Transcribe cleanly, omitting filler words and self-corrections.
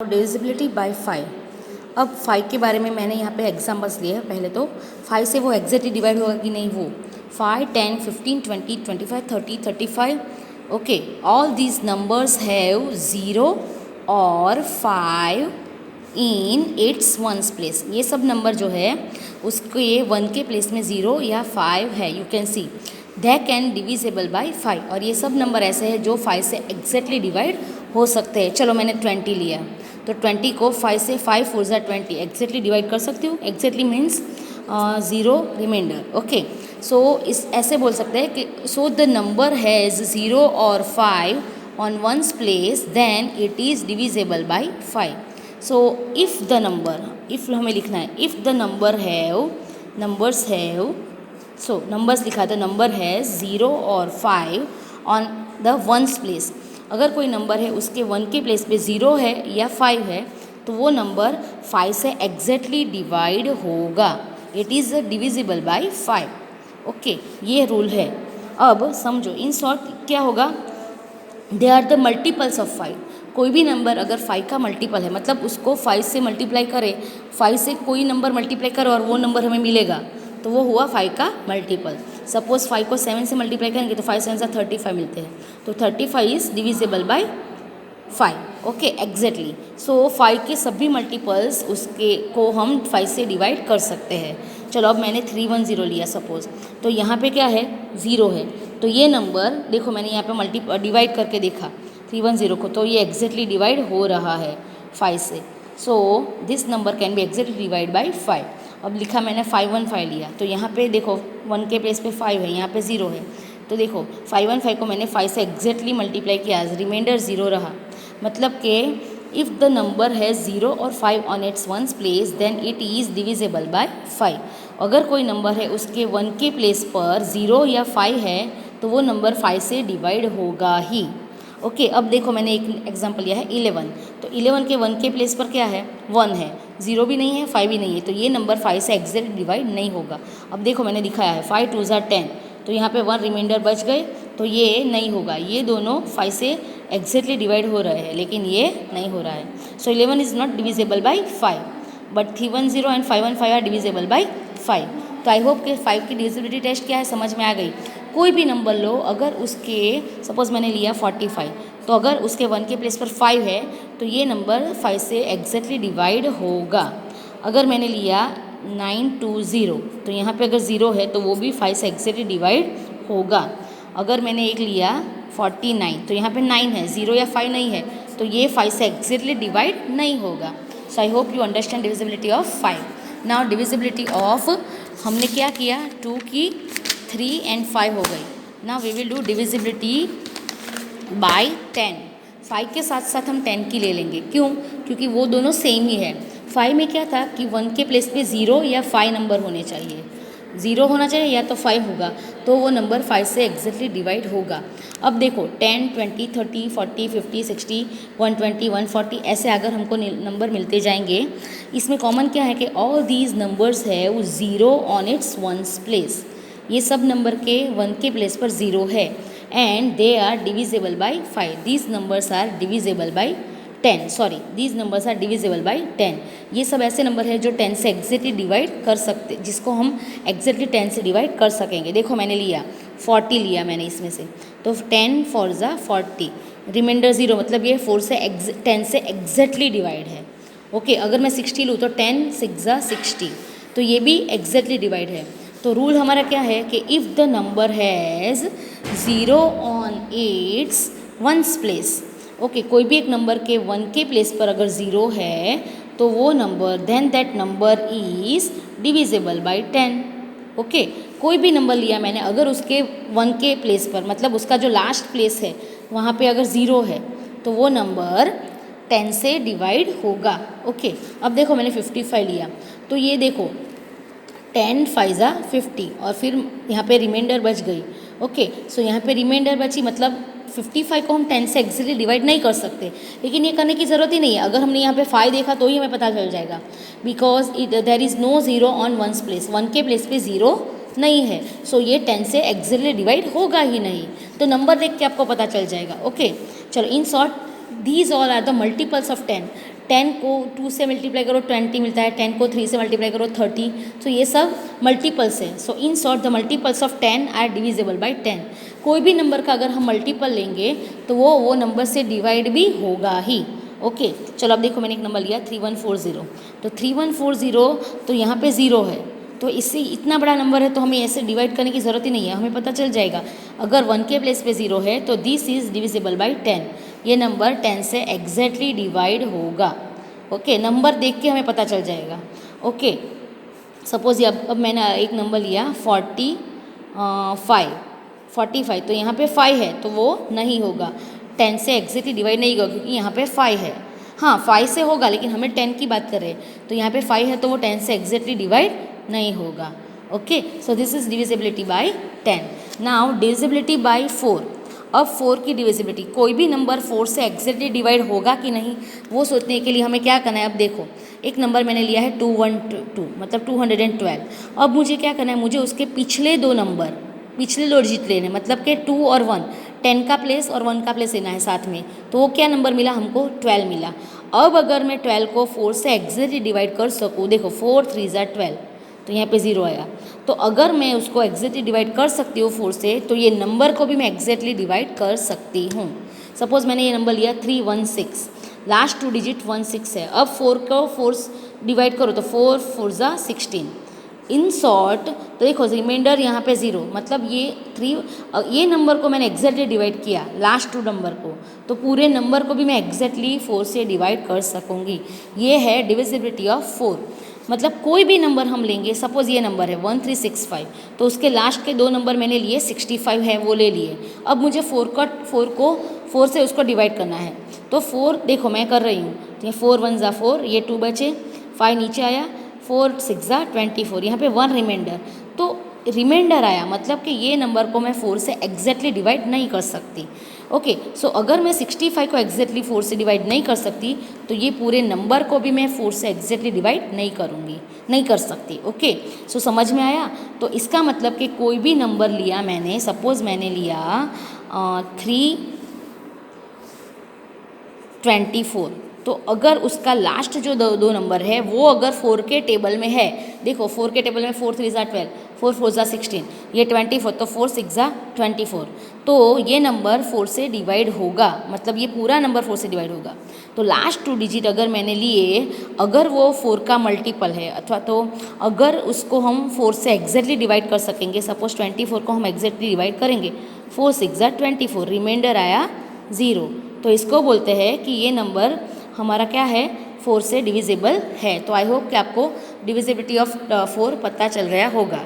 Divisibility bye 5। अब 5 के बारे में मैंने यहाँ पे एग्जाम्पल्स लिए हैं। पहले तो 5 से वो एग्जैक्टली डिवाइड होगा कि नहीं, वो 5, 10, 15, 20, 25, 30, 35। Okay, all these numbers have 0 और 5 इन इट्स वंस प्लेस। ये सब नंबर जो है उसको ये 1 के प्लेस में 0 या 5 है। You can see that can divisible by 5। और ये सब नंबर ऐसे हैं जो 5 से एग्जैक्टली डिवाइड हो सकते हैं। चलो मैंने 20 लिया, तो 20 को 5 से 5 4 ज़ा 20 एग्जैक्टली डिवाइड कर सकती हूँ। Exactly means 0 remainder. Okay, so इस ऐसे बोल सकते हैं कि सो द नंबर हैज़ 0 और 5 on ones place then it is divisible by 5। So if the number, if हमें लिखना है, if the number have, numbers have, so numbers लिखा है, द नंबर हैज़ 0 और 5 ऑन द वंस प्लेस। अगर कोई number है उसके 1 के प्लेस पे 0 है या 5 है तो वो नंबर 5 से एग्जैक्टली डिवाइड होगा। It is divisible by 5। Okay, ये रूल है। अब समझो, इन शॉर्ट क्या होगा, they are the multiples of 5। कोई भी नंबर अगर 5 का मल्टीपल है, मतलब उसको 5 से मल्टीप्लाई करें, 5 से कोई नंबर मल्टीप्लाई करो और वो नंबर हमें मिलेगा, तो वो हुआ 5 का मल्टीपल। सपोज 5 को 7 से मल्टीप्लाई करेंगे तो 5 7 35 मिलते हैं, तो 35 is divisible by 5। Okay, exactly. So 5 के सभी मल्टीपल्स उसके को हम 5 से डिवाइड कर सकते हैं। चलो अब मैंने 310 लिया सपोज, तो यहाँ पे क्या है, 0 है, तो ये नंबर देखो मैंने यहाँ पे डिवाइड करके देखा 310 को, तो ये एग्जैक्टली डिवाइड हो रहा है 5 से। So this number can be exactly divide by 5। अब लिखा मैंने 515 लिया, तो यहाँ पे देखो 1 के प्लेस पे 5 है, यहाँ पे 0 है, तो देखो 515 को मैंने 5 से एग्जैक्टली मल्टीप्लाई किया, रिमाइंडर 0 रहा। मतलब कि इफ़ द नंबर है 0 और 5 on its ones place then it is divisible by 5। अगर कोई नंबर है उसके 1 के प्लेस पर 0 या 5 है तो वो नंबर 5 से डिवाइड होगा ही। ओके, अब देखो मैंने एक एग्जांपल लिया है 11, तो 11 के 1 के प्लेस पर क्या है, 1 है, 0 भी नहीं है, 5 भी नहीं है, तो ये नंबर 5 से एग्जैक्ट डिवाइड नहीं होगा। अब देखो मैंने दिखाया है 5 2 ज़ा 10, तो यहाँ पे 1 रिमाइंडर बच गए, तो ये नहीं होगा। ये दोनों 5 से एग्जैक्टली डिवाइड हो रहे हैं, लेकिन ये नहीं हो रहा है। So 11 is not divisible by 5, but 310 and 515 are divisible by 5। तो आई होप कि 5 की डिविजिबिलिटी टेस्ट क्या है समझ में आ गई। कोई भी नंबर लो, अगर उसके सपोज मैंने लिया 45, तो अगर उसके 1 के प्लेस पर 5 है तो ये नंबर 5 से एग्जैक्टली डिवाइड होगा। अगर मैंने लिया 920, तो यहाँ पे अगर 0 है तो वो भी 5 से एग्जैक्टली डिवाइड होगा। अगर मैंने एक लिया 49, तो यहाँ पे 9 है, 0 या 5 नहीं है, तो ये 5 से एग्जैक्टली डिवाइड नहीं होगा। So I hope you understand divisibility of 5। Now divisibility of, हमने क्या किया, 2 की 3 एंड 5 हो गई। Now we will do divisibility by 10। 5 के साथ साथ हम 10 की ले लेंगे, क्यों, क्योंकि वो दोनों सेम ही है। 5 में क्या था कि 1 के प्लेस पे 0 या 5 नंबर होने चाहिए, 0 होना चाहिए या तो 5 होगा, तो वो नंबर 5 से एग्जैक्टली डिवाइड होगा। अब देखो 10 20 30 40 50 60 120 140 ऐसे अगर हमको नंबर मिलते जाएंगे, इसमें कॉमन क्या है कि ऑल दीज नंबर्स है वो 0 ऑन इट्स वंस प्लेस। ये सब नंबर के 1 के प्लेस पर 0 है and they are divisible by 5। These numbers are divisible by 10, sorry these numbers are divisible by 10। ये सब ऐसे नंबर है जो 10 से एग्जैक्टली डिवाइड कर सकते, जिसको हम एग्जैक्टली 10 से डिवाइड कर सकेंगे। देखो मैंने लिया 40 लिया मैंने इसमें से, तो 10 4 ज़ा 40, रिमाइंडर 0, मतलब ये 4 से 10 से एग्जैक्टली डिवाइड है। ओके, अगर मैं 60 लूँ तो 10 6 ज़ा 60, तो ये भी एग्जैक्टली डिवाइड है। तो रूल हमारा क्या है कि if the number has 0 on its ones place, okay, कोई भी एक नंबर के 1 के प्लेस पर अगर 0 है तो वो number, then that number is divisible by 10। Okay, कोई भी नंबर लिया मैंने, अगर उसके 1 के प्लेस पर, मतलब उसका जो लास्ट प्लेस है वहाँ पे अगर 0 है तो वो नंबर 10 से डिवाइड होगा। ओके, अब देखो मैंने 55 लिया, तो ये देखो 10 5 ज़ा 50 और फिर यहाँ पे रिमाइंडर बच गई। ओके, सो यहाँ पे रिमाइंडर बची, मतलब 55 को हम 10 से एग्जैक्टली डिवाइड नहीं कर सकते, लेकिन ये करने की ज़रूरत ही नहीं है। अगर हमने यहाँ पे 5 देखा तो ही हमें पता चल जाएगा, because there is no 0 on ones place, 1 के प्लेस पे 0 नहीं है, सो ये 10 से एग्जैक्टली डिवाइड होगा ही नहीं। तो नंबर देख के आपको पता चल जाएगा। ओके, चलो in short these all are the multiples of 10। 10 को 2 से मल्टीप्लाई करो 20 मिलता है, 10 को 3 से मल्टीप्लाई करो 30। तो ये सब मल्टीपल्स हैं। So in short the multiples of 10 are divisible by 10। कोई भी नंबर का अगर हम मल्टीपल लेंगे तो वो नंबर से डिवाइड भी होगा ही। ओके चलो अब देखो मैंने एक नंबर लिया 3140। तो 3140 तो यहाँ पे 0 है, तो इससे इतना बड़ा नंबर है तो हमें ऐसे डिवाइड करने की ज़रूरत ही नहीं है, हमें पता चल जाएगा अगर 1 के प्लेस पे 0 है तो दिस इज़ डिविजिबल बाय 10। ये नंबर 10 से एग्जैक्टली डिवाइड होगा। ओके नंबर देख के हमें पता चल जाएगा। ओके सपोज ये अब मैंने एक नंबर लिया 45, तो यहाँ पे 5 है तो वो नहीं होगा, 10 से एग्जैक्टली डिवाइड नहीं होगा क्योंकि यहाँ पे 5 है। हाँ 5 से होगा लेकिन हमें 10 की बात कर रहे हैं, तो यहाँ पे 5 है तो वो 10 से एग्जैक्टली डिवाइड नहीं होगा। Okay so this is divisibility by 10। Now divisibility bye 4। अब 4 की डिविजिबिलिटी, कोई भी नंबर 4 से एग्जैक्टली डिवाइड होगा कि नहीं वो सोचने के लिए हमें क्या करना है। अब देखो एक नंबर मैंने लिया है 212 मतलब 212। अब मुझे क्या करना है, मुझे उसके पिछले दो डिजिट लेने, मतलब कि 2 और 1, 10 का प्लेस और 1 का प्लेस लेना है साथ में। तो वो क्या नंबर मिला हमको, 12 मिला। अब अगर मैं 12 को 4 से एग्जैक्टली डिवाइड कर सकूँ, देखो 4 3 ज़ा 12, तो यहाँ पे 0 आया। तो अगर मैं उसको एग्जैक्टली डिवाइड कर सकती हूँ 4 से, तो ये नंबर को भी मैं एग्जैक्टली डिवाइड कर सकती हूँ। सपोज मैंने ये नंबर लिया 316, लास्ट 2 डिजिट 16 है। अब 4 को 4 डिवाइड करो तो 4 4 ज़ा 16। इन शॉर्ट तो देखो रिमाइंडर यहाँ पे 0, मतलब ये नंबर को मैंने एग्जैक्टली डिवाइड किया लास्ट 2 नंबर को, तो पूरे नंबर को भी मैं एग्जैक्टली 4 से डिवाइड कर सकूँगी। ये है डिविजिबिलिटी ऑफ 4। मतलब कोई भी नंबर हम लेंगे, सपोज़ ये नंबर है 1365, तो उसके लास्ट के 2 नंबर मैंने लिए 65 है वो ले लिए। अब मुझे 4 से उसको डिवाइड करना है, तो 4 देखो मैं कर रही हूँ, तो ये 4 1 ज़ा 4, ये 2 बचे, 5 नीचे आया, 4 6 ज़ा 24, यहाँ पे 1 रिमाइंडर। तो रिमाइंडर आया मतलब कि ये नंबर को मैं 4 से एग्जैक्टली डिवाइड नहीं कर सकती। ओके सो अगर मैं 65 को एग्जैक्टली 4 से डिवाइड नहीं कर सकती, तो ये पूरे नंबर को भी मैं 4 से एग्जैक्टली डिवाइड नहीं कर सकती। ओके सो समझ में आया। तो इसका मतलब कि कोई भी नंबर लिया मैंने, सपोज़ मैंने लिया 324, तो अगर उसका लास्ट जो दो नंबर है वो अगर 4 के टेबल में है, देखो 4 के टेबल में 4 3 ज़ा 12, 4 4 ज़ा 16, ये 24, तो 4 6 ज़ा 24, तो ये नंबर 4 से डिवाइड होगा, मतलब ये पूरा नंबर 4 से डिवाइड होगा। तो लास्ट 2 डिजिट अगर मैंने लिए, अगर वो 4 का मल्टीपल है, अथवा तो अगर उसको हम 4 से एग्जैक्टली डिवाइड कर सकेंगे, सपोज 24 को हम एग्जैक्टली डिवाइड करेंगे, 4 6 ज़ा 24, रिमाइंडर आया 0, तो इसको बोलते हैं कि ये नंबर हमारा क्या है, 4 से डिविजिबल है। तो आई होप कि आपको डिविजिबिलिटी ऑफ 4 पता चल गया होगा।